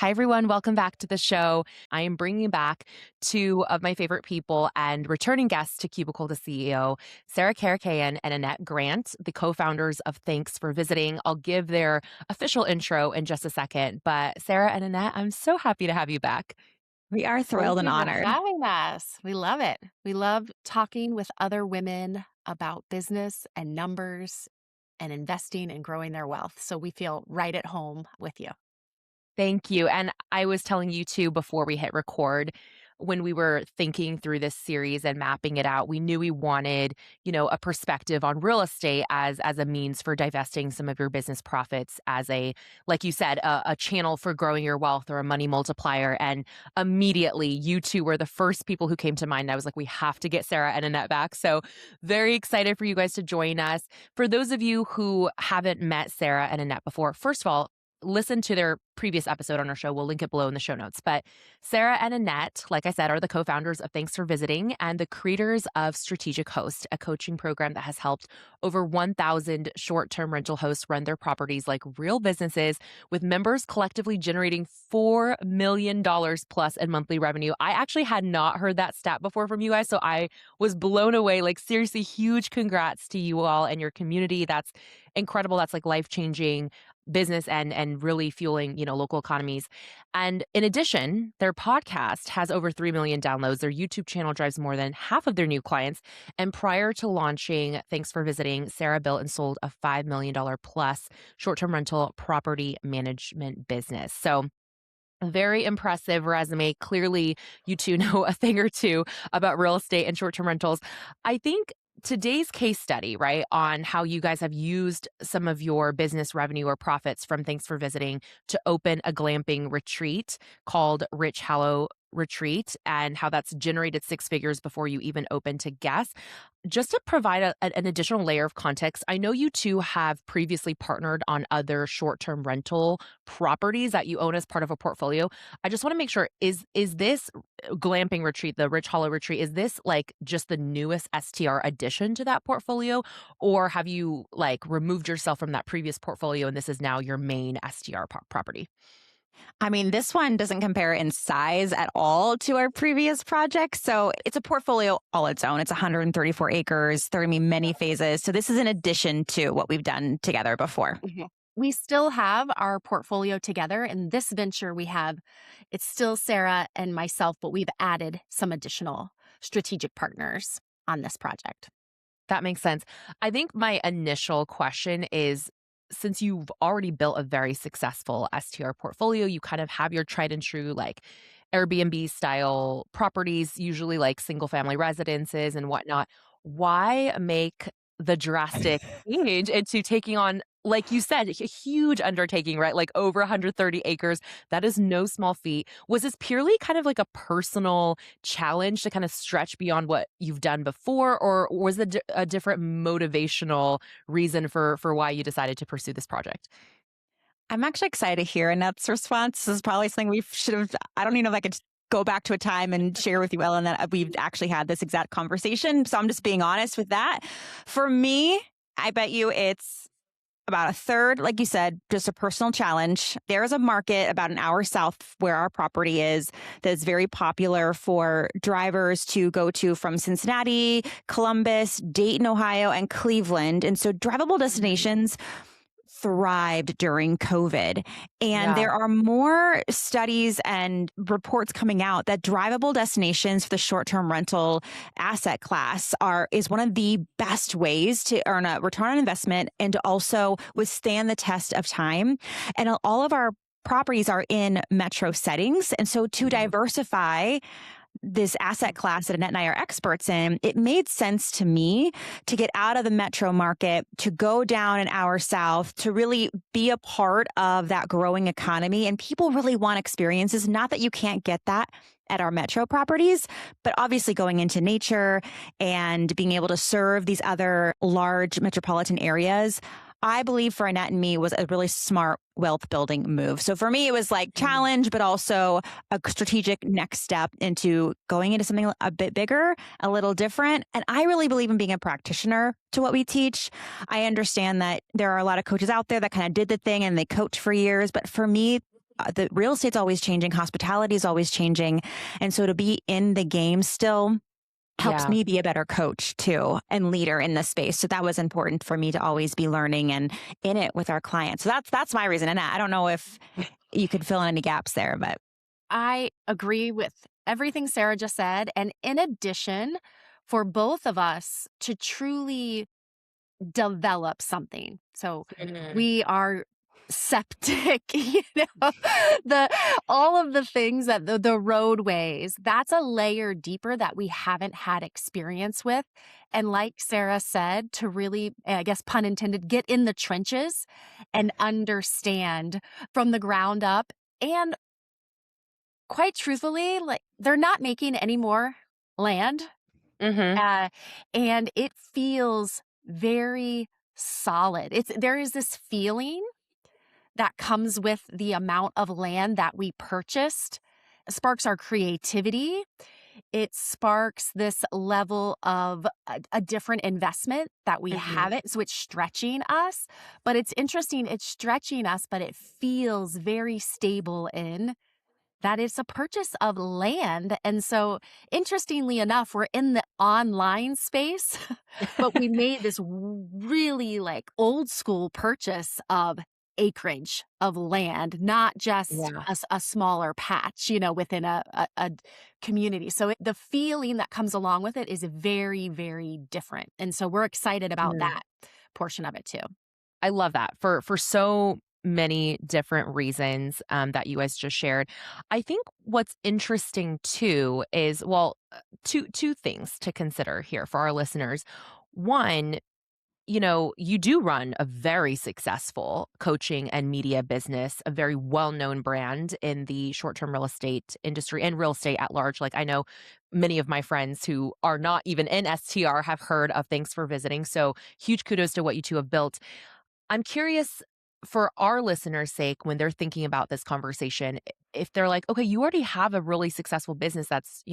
Hi, everyone. Welcome back to the show. I am bringing back two of my favorite people and returning guests to Cubicle the CEO, Sarah Karakayan and Annette Grant, the co-founders of Thanks for Visiting. I'll give their official intro in just a second. But Sarah and Annette, I'm so happy to have you back. We are Thank thrilled and you for honored. having us. We love it. We love talking with other women about business and numbers and investing and growing their wealth. So we feel right at home with you. Thank you. And I was telling you too before we hit record, when we were thinking through this series and mapping it out, we knew we wanted, a perspective on real estate as a means for divesting some of your business profits as a, like you said, a channel for growing your wealth or a money multiplier. And immediately you two were the first people who came to mind. I was like, we have to get Sarah and Annette back. So very excited for you guys to join us. For those of you who haven't met Sarah and Annette before, first of all, listen to their previous episode on our show. We'll link it below in the show notes. But Sarah and Annette, like I said, are the co-founders of Thanks for Visiting and the creators of Strategic Host, a coaching program that has helped over 1,000 short-term rental hosts run their properties like real businesses, with members collectively generating $4 million plus in monthly revenue. I actually had not heard that stat before from you guys, so I was blown away. Like, seriously, huge congrats to you all and your community. That's incredible. That's like life-changing business and really fueling, local economies. And in addition, their podcast has over 3 million downloads. Their YouTube channel drives more than half of their new clients. And prior to launching Thanks for Visiting, Sarah built and sold a $5 million plus short-term rental property management business. So very impressive resume. Clearly, you two know a thing or two about real estate and short-term rentals. I think today's case study, right, on how you guys have used some of your business revenue or profits from Thanks for Visiting to open a glamping retreat called Rich Hallow Retreat, and how that's generated six figures before you even open to guests. Just to provide an additional layer of context, I know you two have previously partnered on other short-term rental properties that you own as part of a portfolio. I just want to make sure, is this glamping retreat, the Rich Hollow retreat, is this like just the newest STR addition to that portfolio? Or have you like removed yourself from that previous portfolio and this is now your main STR property? I mean, this one doesn't compare in size at all to our previous project. So it's a portfolio all its own. It's 134 acres. There are going to be many phases. So this is in addition to what we've done together before. Mhm. We still have our portfolio together. In this venture, it's still Sarah and myself, but we've added some additional strategic partners on this project. That makes sense. I think my initial question is, since you've already built a very successful STR portfolio, you kind of have your tried and true like Airbnb style properties, usually like single family residences and whatnot. Why make the drastic change into taking on, like you said, a huge undertaking, right? Like over 130 acres. That is no small feat. Was this purely kind of like a personal challenge to kind of stretch beyond what you've done before, or was it a different motivational reason for why you decided to pursue this project? I'm actually excited to hear Annette's response. This is probably something we should have. I don't even know if I could go back to a time and share with you, Ellen, that we've actually had this exact conversation. So I'm just being honest with that. For me, I bet you it's about a third, like you said, just a personal challenge. There is a market about an hour south where our property is that's very popular for drivers to go to from Cincinnati, Columbus, Dayton, Ohio, and Cleveland. And so drivable destinations thrived during COVID. And Yeah. there are more studies and reports coming out that drivable destinations for the short-term rental asset class is one of the best ways to earn a return on investment and to also withstand the test of time. And all of our properties are in metro settings. And so to diversify this asset class that Annette and I are experts in, it made sense to me to get out of the metro market, to go down an hour south, to really be a part of that growing economy. And people really want experiences, not that you can't get that at our metro properties, but obviously going into nature and being able to serve these other large metropolitan areas, I believe for Annette and me was a really smart wealth building move. So for me, it was like challenge, but also a strategic next step into going into something a bit bigger, a little different. And I really believe in being a practitioner to what we teach. I understand that there are a lot of coaches out there that kind of did the thing and they coach for years. But for me, The real estate's always changing, hospitality is always changing. And so to be in the game still helps Yeah. me be a better coach too and leader in this space. So that was important for me to always be learning and in it with our clients. So that's my reason. And I don't know if you could fill in any gaps there, but I agree with everything Sarah just said. And in addition, for both of us to truly develop something. So Mhm. we are septic, the all of the things that the roadways, that's a layer deeper that we haven't had experience with. And like Sarah said, to really, I guess pun intended, get in the trenches and understand from the ground up. And quite truthfully, like they're not making any more land. Mhm. Uh, and it feels very solid. There is this feeling that comes with the amount of land that we purchased. It sparks our creativity. It sparks this level of a different investment that we Mhm. haven't. So it's stretching us, but it's interesting. It's stretching us, but it feels very stable in that it's a purchase of land. And so, interestingly enough, we're in the online space, but we made this really like old school purchase of acreage of land, not just Yeah. a smaller patch, within a community. So the feeling that comes along with it is very, very different. And so we're excited about Mm. that portion of it too. I love that for so many different reasons that you guys just shared. I think what's interesting too is well, two things to consider here for our listeners. One, you do run a very successful coaching and media business, a very well-known brand in the short-term real estate industry and real estate at large. Like I know many of my friends who are not even in STR have heard of Thanks for Visiting. So huge kudos to what you two have built. I'm curious for our listeners' sake when they're thinking about this conversation, if they're like, okay, you already have a really successful business that's,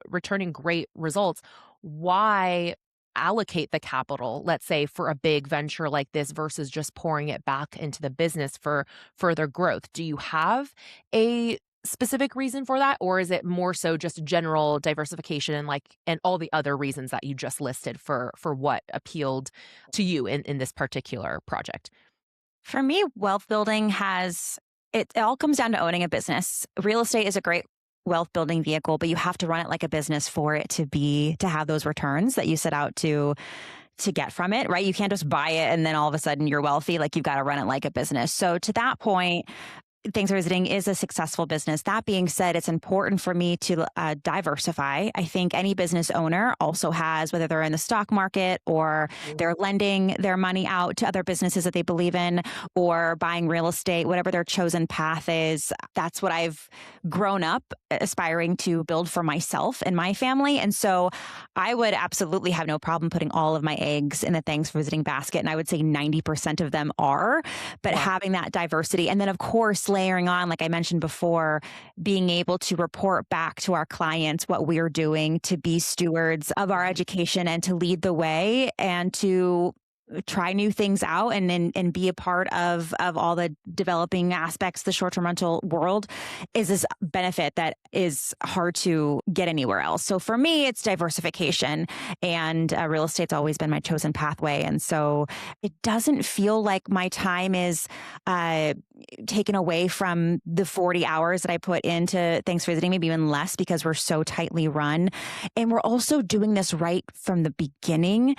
returning great results, why allocate the capital, let's say, for a big venture like this versus just pouring it back into the business for further growth? Do you have a specific reason for that, or is it more so just general diversification and all the other reasons that you just listed for what appealed to you in this particular project? for me, wealth building it all comes down to owning a business. Real estate is a great wealth building vehicle, but you have to run it like a business for it to have those returns that you set out to get from it, right? You can't just buy it and then all of a sudden you're wealthy. Like you've got to run it like a business. So to that point, Thanks for Visiting is a successful business. That being said, it's important for me to diversify. I think any business owner also has, whether they're in the stock market or Mhm. they're lending their money out to other businesses that they believe in or buying real estate, whatever their chosen path is. That's what I've grown up aspiring to build for myself and my family. And so I would absolutely have no problem putting all of my eggs in the Thanks for Visiting basket. And I would say 90% of them are, but Yeah. having that diversity. And then, of course, layering on, like I mentioned before, being able to report back to our clients what we're doing to be stewards of our Mhm. education and to lead the way and to try new things out and be a part of all the developing aspects of the short-term rental world is this benefit that is hard to get anywhere else. So for me, it's diversification, and real estate's always been my chosen pathway. And so it doesn't feel like my time is uh, taken away from the 40 hours that I put into Thanks for Visiting, maybe even less because we're so tightly run. And we're also doing this right from the beginning.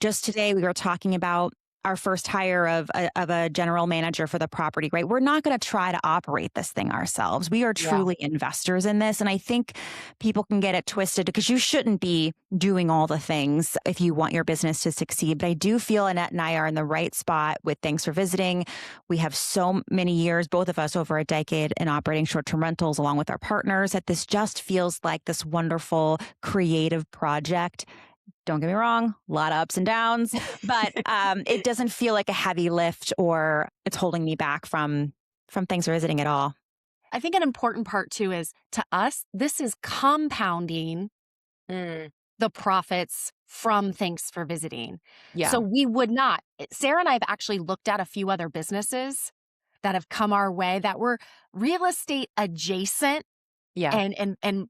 Just today, we were talking about our first hire of a general manager for the property, right? We're not going to try to operate this thing ourselves. We are Yeah. truly investors in this. And I think people can get it twisted because you shouldn't be doing all the things if you want your business to succeed. But I do feel Annette and I are in the right spot with Thanks for Visiting. We have so many years, both of us over a decade in operating short-term rentals along with our partners, that this just feels like this wonderful creative project. Don't get me wrong, a lot of ups and downs, but it doesn't feel like a heavy lift or it's holding me back from Thanks for Visiting at all. I think an important part too is to us, this is compounding Mm. the profits from Thanks for Visiting. So Yeah. we would not, Sarah and I have actually looked at a few other businesses that have come our way that were real estate adjacent Yeah. and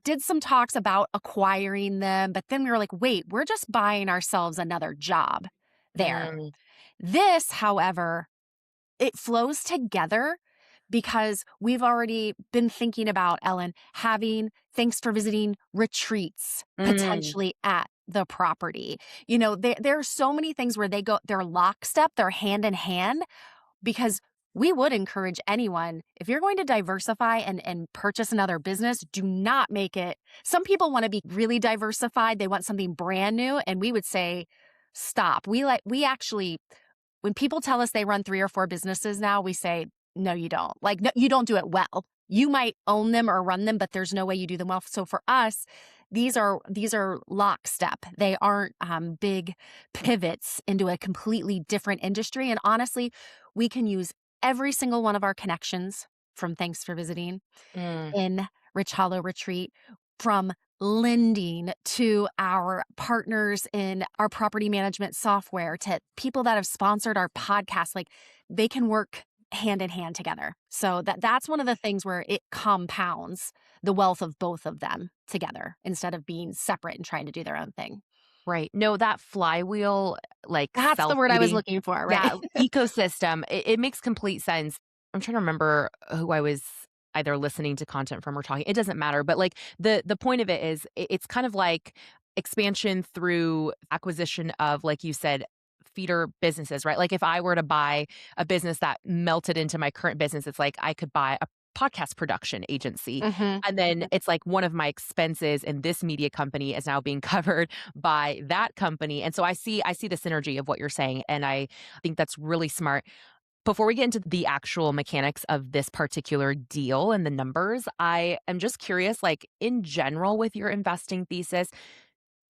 did some talks about acquiring them, but then we were like, wait, we're just buying ourselves another job there. Mm, This, however, it flows together because we've already been thinking about, Ellen, having thanks for visiting retreats mm, potentially at the property. There are so many things where they're lockstep, they're hand in hand, because we would encourage anyone, if you're going to diversify and purchase another business, do not make it. Some people want to be really diversified. They want something brand new. And we would say, stop. We actually, when people tell us they run 3 or 4 businesses now, we say, no, you don't. Like, no, you don't do it well. You might own them or run them, but there's no way you do them well. So for us, these are lockstep. They aren't big pivots into a completely different industry. And honestly, we can use every single one of our connections from Thanks for Visiting mm. in Rich Hollow Retreat, from lending to our partners in our property management software to people that have sponsored our podcast. Like, they can work hand in hand together. So that's one of the things where it compounds the wealth of both of them together instead of being separate and trying to do their own thing. Right. No, that flywheel, like That's the word I was self-feeding, looking for, right? yeah, ecosystem, it makes complete sense. I'm trying to remember who I was either listening to content from or talking. It doesn't matter, but like the point of it is it's kind of like expansion through acquisition of, like you said, feeder businesses, right? Like if I were to buy a business that melted into my current business, it's like I could buy a podcast production agency. Mhm, And then mhm. it's like one of my expenses in this media company is now being covered by that company. And so I see the synergy of what you're saying. And I think that's really smart. Before we get into the actual mechanics of this particular deal and the numbers, I am just curious, like in general with your investing thesis,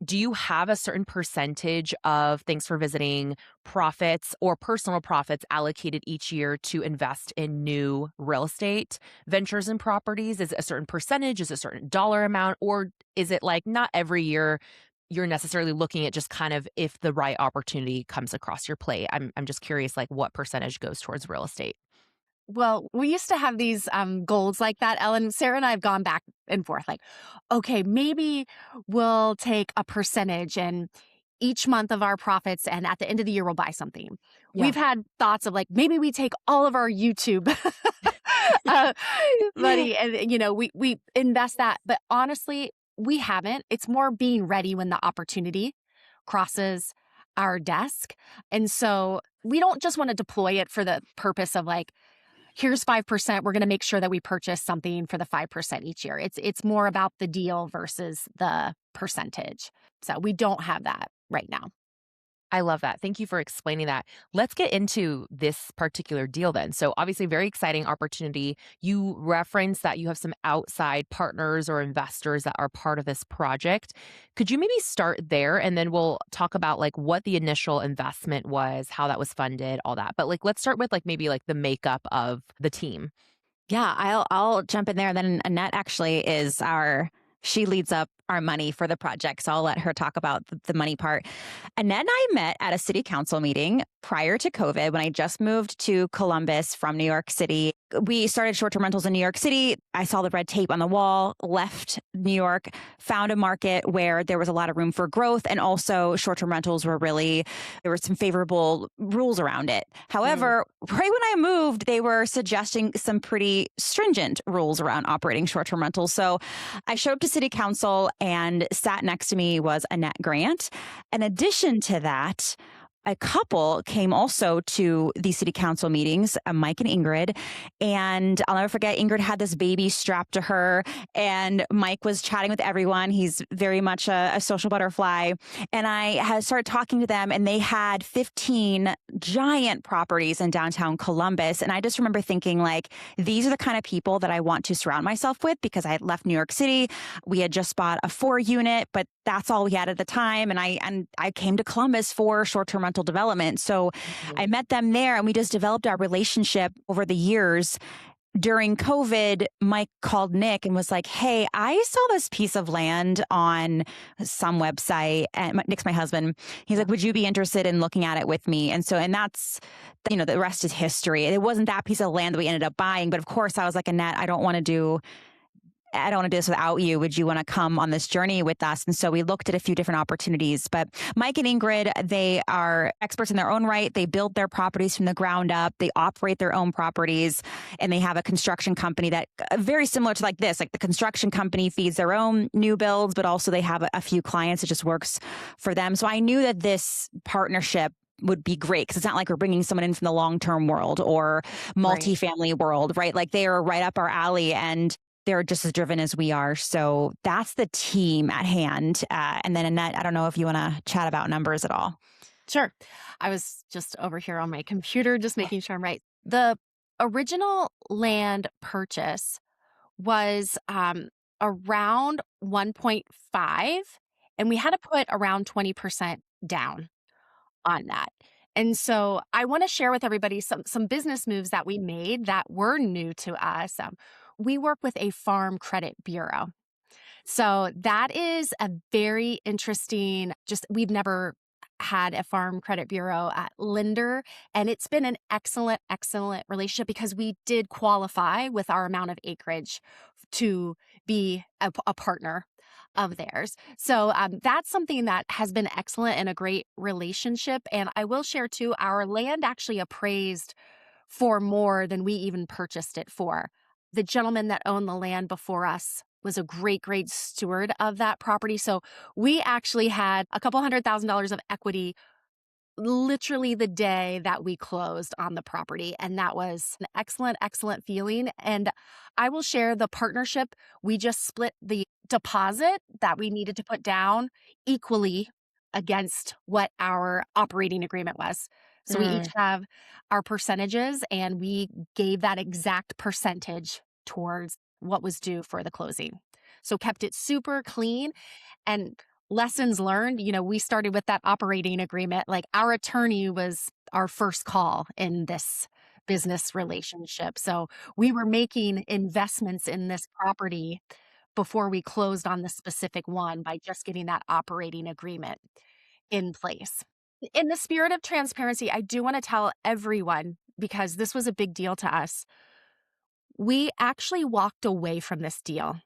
do you have a certain percentage of thanks for visiting profits or personal profits allocated each year to invest in new real estate ventures and properties? Is it a certain percentage? Is it a certain dollar amount? Or is it like not every year you're necessarily looking at just kind of if the right opportunity comes across your plate? I'm just curious, like what percentage goes towards real estate? Well, we used to have these goals like that, Ellen. Sarah and I have gone back and forth, like, okay, maybe we'll take a percentage and each month of our profits, and at the end of the year, we'll buy something. Yeah. We've had thoughts of like, maybe we take all of our YouTube uh, money and, we invest that. But honestly, we haven't. It's more being ready when the opportunity crosses our desk. And so we don't just want to deploy it for the purpose of like, here's 5%. We're going to make sure that we purchase something for the 5% each year. It's more about the deal versus the percentage. So we don't have that right now. I love that. Thank you for explaining that. Let's get into this particular deal then. So, obviously, very exciting opportunity. You referenced that you have some outside partners or investors that are part of this project. Could you maybe start there and then we'll talk about like what the initial investment was, how that was funded, all that. But like let's start with like maybe like the makeup of the team. Yeah, I'll jump in there. Then Annette actually is she leads up our money for the project. So I'll let her talk about the money part. Annette and I met at a city council meeting prior to COVID when I just moved to Columbus from New York City. We started short-term rentals in New York City. I saw the red tape on the wall, left New York, found a market where there was a lot of room for growth. And also short-term rentals there were some favorable rules around it. Mm, However, right when I moved, they were suggesting some pretty stringent rules around operating short-term rentals. So I showed up to city council and sat next to me was Annette Grant. In addition to that, a couple came also to the city council meetings, Mike and Ingrid. And I'll never forget, Ingrid had this baby strapped to her, and Mike was chatting with everyone. He's very much a social butterfly. And I had started talking to them, and they had 15 giant properties in downtown Columbus. And I just remember thinking, like, these are the kind of people that I want to surround myself with because I had left New York City. We had just bought a 4-unit, but that's all we had at the time. And I came to Columbus for short-term rental development. So mhm. I met them there and we just developed our relationship over the years. during COVID, Mike called Nick and was like, "Hey, I saw this piece of land on some website." And Nick's my husband. He's like, "Would you be interested in looking at it with me?" And that's, the rest is history. It wasn't that piece of land that we ended up buying. But of course, I was like, "Annette, I don't want to do this without you. Would you want to come on this journey with us?" And so we looked at a few different opportunities. But Mike and Ingrid, they are experts in their own right. They build their properties from the ground up. They operate their own properties, and they have a construction company that very similar to like this. Like the construction company feeds their own new builds, but also they have a few clients. It just works for them. So I knew that this partnership would be great because it's not like we're bringing someone in from the long-term world or multifamily world, right? Like they are right up our alley, and they're just as driven as we are. So that's the team at hand. And then Annette, I don't know if you want to chat about numbers at all. Sure. I was just over here on my computer, just making sure I'm right. The original land purchase was around 1.5, and we had to put around 20% down on that. And so I want to share with everybody some business moves that we made that were new to us. We work with a farm credit bureau. So that is a very interesting, just we've never had a farm credit bureau lender, and it's been an excellent, excellent relationship because we did qualify with our amount of acreage to be a partner of theirs. So that's something that has been excellent and a great relationship. And I will share too, our land actually appraised for more than we even purchased it for. The gentleman that owned the land before us was a great, great steward of that property. So we actually had a couple $100,000 of equity literally the day that we closed on the property. And that was an excellent, excellent feeling. And I will share the partnership. We just split the deposit that we needed to put down equally against what our operating agreement was. So we each have our percentages, and we gave that exact percentage towards what was due for the closing. So kept it super clean. And lessons learned, we started with that operating agreement. Like our attorney was our first call in this business relationship. So we were making investments in this property before we closed on the specific one by just getting that operating agreement in place. In the spirit of transparency, I do want to tell everyone, because this was a big deal to us, we actually walked away from this deal.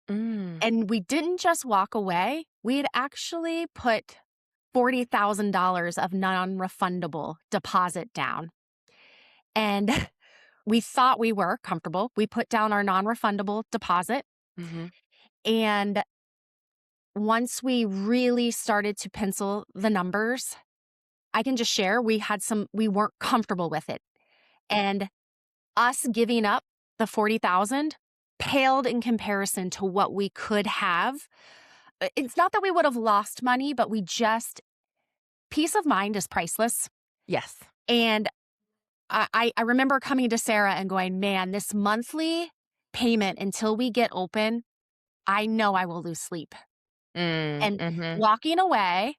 And we didn't just walk away, we had actually put $40,000 of non-refundable deposit down. And we thought we were comfortable. We put down our non-refundable deposit. And once we really started to pencil the numbers, I can just share, we weren't comfortable with it. And us giving up the 40,000 paled in comparison to what we could have. It's not that we would have lost money, but peace of mind is priceless. Yes. And I remember coming to Sarah and going, man, this monthly payment until we get open, I know I will lose sleep. And walking away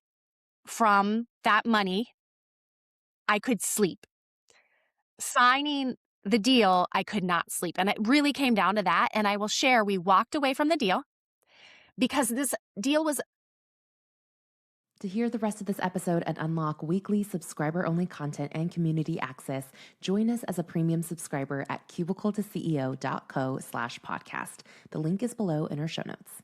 from that money, I could sleep. Signing the deal, I could not sleep. And it really came down to that. And I will share, we walked away from the deal because this deal was. To hear the rest of this episode and unlock weekly subscriber-only content and community access, join us as a premium subscriber at cubicletoceo.co/podcast. The link is below in our show notes.